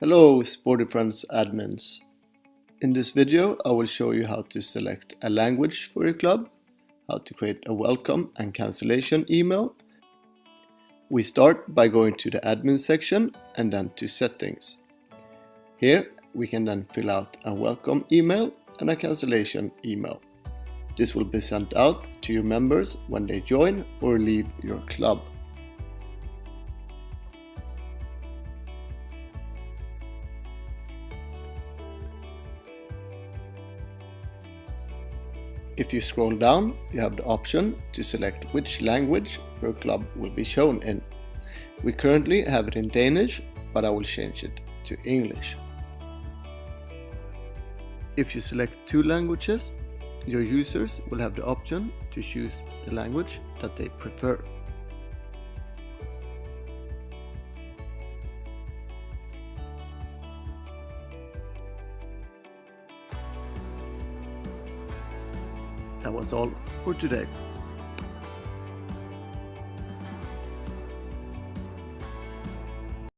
Hello Sportyfriends admins. In this video I will show you how to select a language for your club, how to create a welcome and cancellation email. We start by going to the admin section and then to settings. Here we can then fill out a welcome email and a cancellation email. This will be sent out to your members when they join or leave your club. If you scroll down, you have the option to select which language your club will be shown in. We currently have it in Danish, but I will change it to English. If you select two languages, your users will have the option to choose the language that they prefer. That was all for today.